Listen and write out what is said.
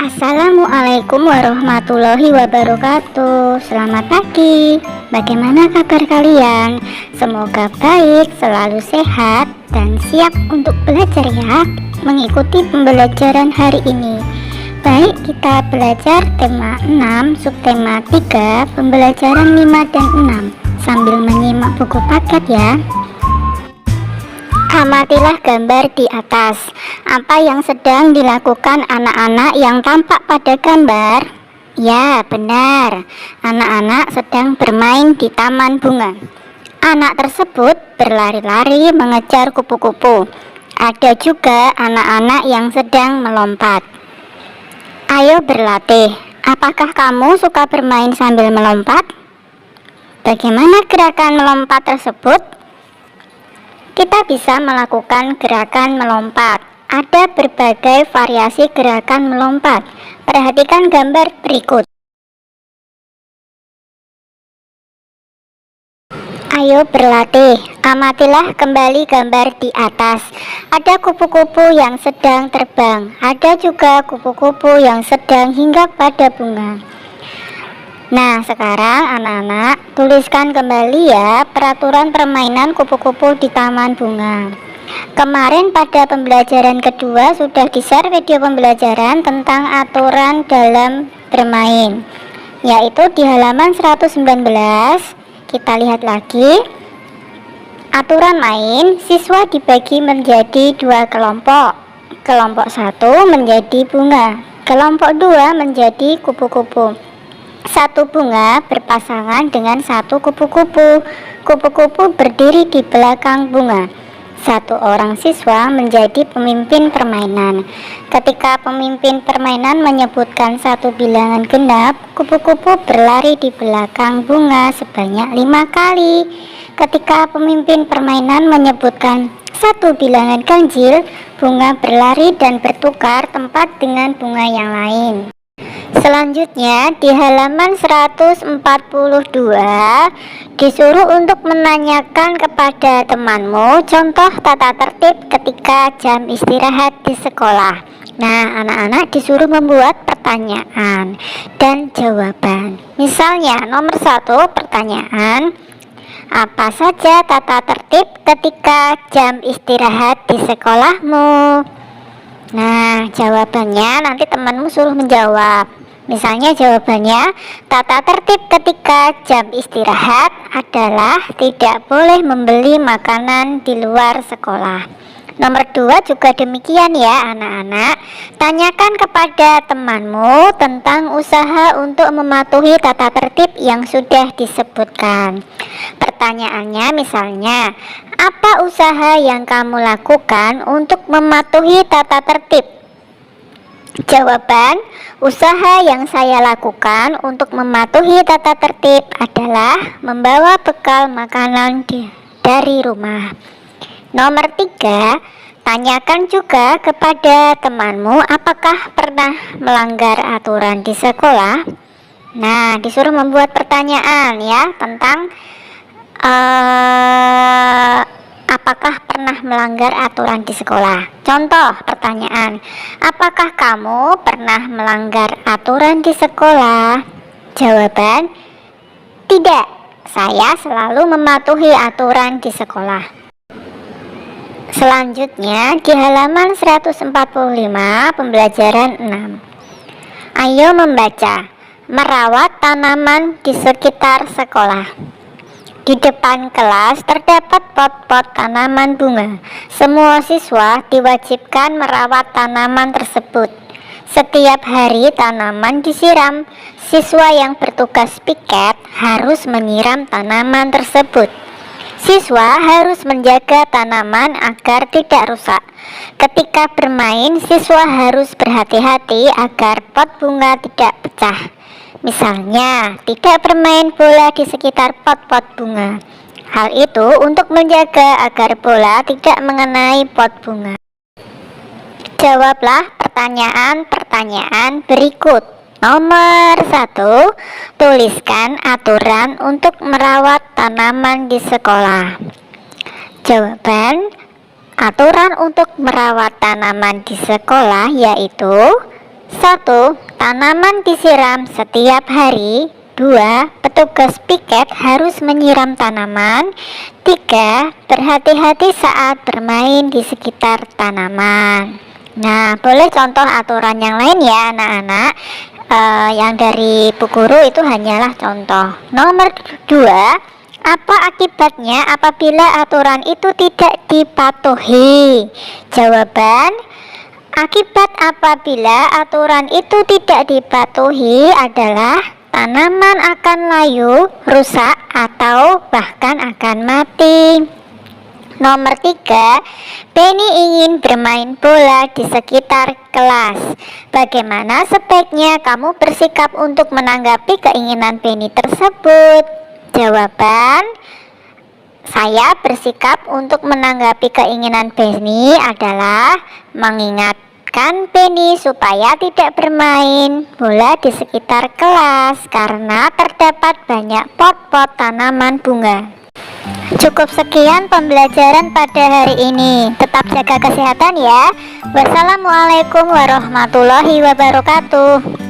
Assalamualaikum warahmatullahi wabarakatuh. Selamat pagi. Bagaimana kabar kalian? Semoga baik, selalu sehat, dan siap untuk belajar ya. Mengikuti pembelajaran hari ini. Baik, kita belajar tema 6, subtema 3, pembelajaran 5 dan 6. Sambil menyimak buku paket ya. Amatilah gambar di atas. Apa yang sedang dilakukan anak-anak yang tampak pada gambar? Ya, benar. Anak-anak sedang bermain di taman bunga. Anak tersebut berlari-lari mengejar kupu-kupu. Ada juga anak-anak yang sedang melompat. Ayo berlatih. Apakah kamu suka bermain sambil melompat? Bagaimana gerakan melompat tersebut? Kita bisa melakukan gerakan melompat. Ada berbagai variasi gerakan melompat. Perhatikan gambar berikut. Ayo berlatih. Amatilah kembali gambar di atas. Ada kupu-kupu yang sedang terbang. Ada juga kupu-kupu yang sedang hinggap pada bunga. Nah, sekarang anak-anak tuliskan kembali ya peraturan permainan kupu-kupu di taman bunga. Kemarin pada pembelajaran kedua sudah di-share video pembelajaran tentang aturan dalam bermain, yaitu di halaman 119. Kita lihat lagi. Aturan main, siswa dibagi menjadi dua kelompok. Kelompok 1 menjadi bunga, kelompok 2 menjadi kupu-kupu. Satu bunga berpasangan dengan satu kupu-kupu. Kupu-kupu berdiri di belakang bunga. Satu orang siswa menjadi pemimpin permainan. Ketika pemimpin permainan menyebutkan satu bilangan genap, kupu-kupu berlari di belakang bunga sebanyak 5 kali. Ketika pemimpin permainan menyebutkan satu bilangan ganjil, bunga berlari dan bertukar tempat dengan bunga yang lain. Selanjutnya di halaman 142 disuruh untuk menanyakan kepada temanmu contoh tata tertib ketika jam istirahat di sekolah. Nah, anak-anak disuruh membuat pertanyaan dan jawaban. Misalnya nomor 1 pertanyaan, apa saja tata tertib ketika jam istirahat di sekolahmu? Nah, jawabannya nanti temanmu suruh menjawab. Misalnya jawabannya, tata tertib ketika jam istirahat adalah tidak boleh membeli makanan di luar sekolah. Nomor 2 juga demikian ya anak-anak. Tanyakan kepada temanmu tentang usaha untuk mematuhi tata tertib yang sudah disebutkan. Pertanyaannya misalnya, apa usaha yang kamu lakukan untuk mematuhi tata tertib? Jawaban, usaha yang saya lakukan untuk mematuhi tata tertib adalah membawa bekal makanan dari rumah. Nomor 3, tanyakan juga kepada temanmu apakah pernah melanggar aturan di sekolah. Nah, disuruh membuat pertanyaan ya tentang apakah pernah melanggar aturan di sekolah. Contoh pertanyaan, apakah kamu pernah melanggar aturan di sekolah? Jawaban, tidak, saya selalu mematuhi aturan di sekolah. Selanjutnya di halaman 145 pembelajaran 6. Ayo membaca, merawat tanaman di sekitar sekolah. Di depan kelas terdapat pot-pot tanaman bunga. Semua siswa diwajibkan merawat tanaman tersebut. Setiap hari tanaman disiram. Siswa yang bertugas piket harus menyiram tanaman tersebut. Siswa harus menjaga tanaman agar tidak rusak. Ketika bermain, siswa harus berhati-hati agar pot bunga tidak pecah. Misalnya, tidak bermain bola di sekitar pot-pot bunga. Hal itu untuk menjaga agar bola tidak mengenai pot bunga. Jawablah pertanyaan-pertanyaan berikut. Nomor 1, tuliskan aturan untuk merawat tanaman di sekolah. Jawaban, aturan untuk merawat tanaman di sekolah yaitu 1. Tanaman disiram setiap hari. 2. Petugas piket harus menyiram tanaman. 3. Berhati-hati saat bermain di sekitar tanaman. Nah, boleh contoh aturan yang lain ya anak-anak. Yang dari Bu Guru itu hanyalah contoh. Nomor 2, apa akibatnya apabila aturan itu tidak dipatuhi? Jawaban, akibat apabila aturan itu tidak dipatuhi adalah tanaman akan layu, rusak, atau bahkan akan mati. Nomor 3, Penny ingin bermain bola di sekitar kelas. Bagaimana sebaiknya kamu bersikap untuk menanggapi keinginan Penny tersebut? Jawaban, saya bersikap untuk menanggapi keinginan Penny adalah mengingatkan Penny supaya tidak bermain bola di sekitar kelas karena terdapat banyak pot-pot tanaman bunga. Cukup sekian pembelajaran pada hari ini. Tetap jaga kesehatan ya. Wassalamualaikum warahmatullahi wabarakatuh.